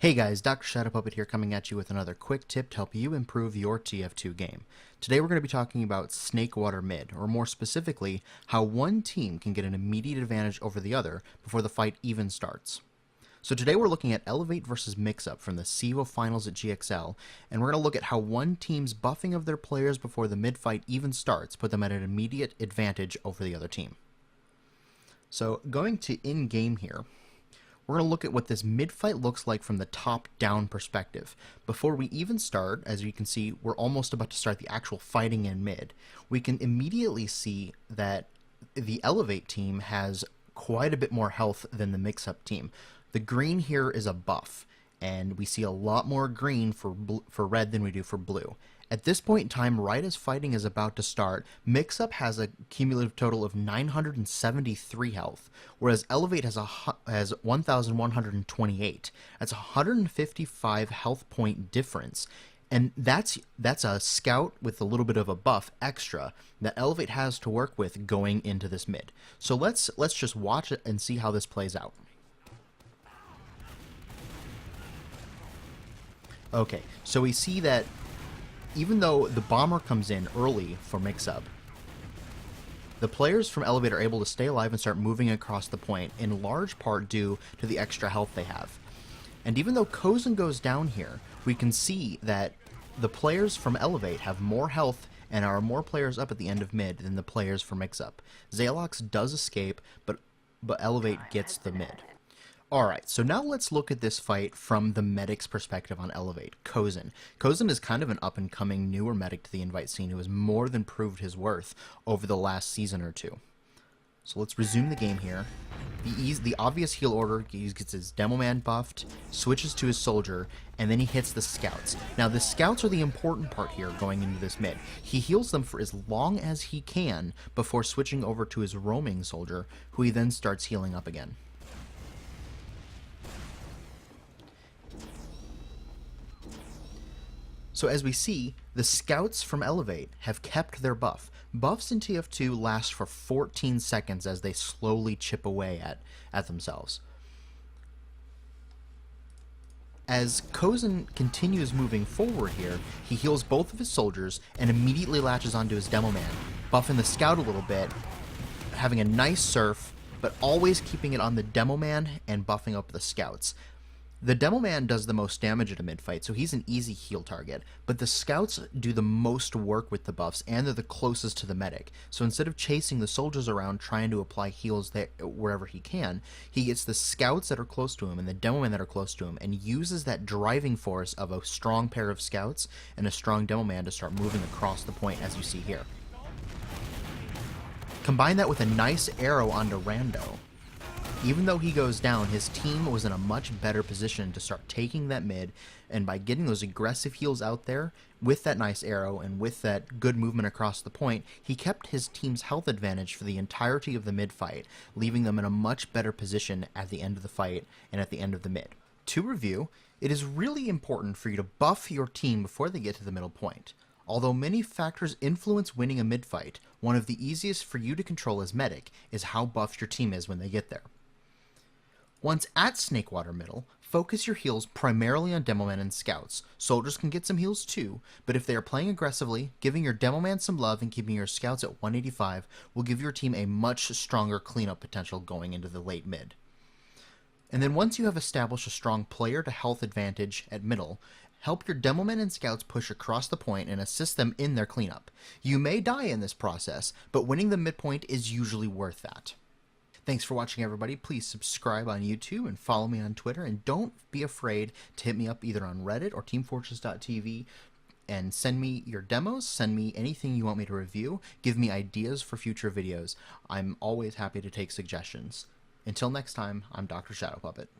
Hey guys, Dr. Shadow Puppet here coming at you with another quick tip to help you improve your TF2 game. Today we're going to be talking about Snakewater Mid, or more specifically, how one team can get an immediate advantage over the other before the fight even starts. So today we're looking at Elevate versus Mixup from the CEVO Finals at GXL, and we're going to look at how one team's buffing of their players before the mid fight even starts put them at an immediate advantage over the other team. So going to in-game here, we're going to look at what this mid-fight looks like from the top-down perspective. Before we even start, as you can see, we're almost about to start the actual fighting in mid. We can immediately see that the Elevate team has quite a bit more health than the Mix-Up team. The green here is a buff, and we see a lot more green for red than we do for blue. At this point in time, right as fighting is about to start, Mix-Up has a cumulative total of 973 health, whereas Elevate has 1,128. That's a 155 health point difference, and that's a scout with a little bit of a buff extra that Elevate has to work with going into this mid. So let's just watch it and see how this plays out. Okay, so we see that even though the bomber comes in early for Mix-Up, the players from Elevate are able to stay alive and start moving across the point, in large part due to the extra health they have. And even though Kozen goes down here, we can see that the players from Elevate have more health and are more players up at the end of mid than the players for Mix-Up. Zalox does escape, but Elevate gets the mid. Alright, so now let's look at this fight from the medic's perspective on Elevate, Kozen. Kozen is kind of an up-and-coming newer medic to the Invite scene who has more than proved his worth over the last season or two. So let's resume the game here. The obvious heal order, he gets his Demoman buffed, switches to his soldier, and then he hits the scouts. Now the scouts are the important part here going into this mid. He heals them for as long as he can before switching over to his roaming soldier, who he then starts healing up again. So as we see, the scouts from Elevate have kept their buff. Buffs in TF2 last for 14 seconds as they slowly chip away at themselves. As Kozen continues moving forward here, he heals both of his soldiers and immediately latches onto his Demoman, buffing the scout a little bit, having a nice surf, but always keeping it on the Demoman and buffing up the scouts. The Demoman does the most damage at a mid-fight, so he's an easy heal target, but the scouts do the most work with the buffs, and they're the closest to the medic. So instead of chasing the soldiers around trying to apply heals wherever he can, he gets the scouts that are close to him and the Demoman that are close to him, and uses that driving force of a strong pair of scouts and a strong Demoman to start moving across the point, as you see here. Combine that with a nice arrow onto Rando. Even though he goes down, his team was in a much better position to start taking that mid, and by getting those aggressive heals out there, with that nice arrow and with that good movement across the point, he kept his team's health advantage for the entirety of the mid fight, leaving them in a much better position at the end of the fight and at the end of the mid. To review, it is really important for you to buff your team before they get to the middle point. Although many factors influence winning a mid fight, one of the easiest for you to control as medic is how buffed your team is when they get there. Once at Snakewater Middle, focus your heals primarily on Demoman and Scouts. Soldiers can get some heals too, but if they are playing aggressively, giving your Demoman some love and keeping your Scouts at 185 will give your team a much stronger cleanup potential going into the late mid. And then once you have established a strong player to health advantage at middle, help your Demoman and Scouts push across the point and assist them in their cleanup. You may die in this process, but winning the midpoint is usually worth that. Thanks for watching, everybody. Please subscribe on YouTube and follow me on Twitter. And don't be afraid to hit me up either on Reddit or TeamFortress.tv and send me your demos, send me anything you want me to review, give me ideas for future videos. I'm always happy to take suggestions. Until next time, I'm Dr. Shadow Puppet.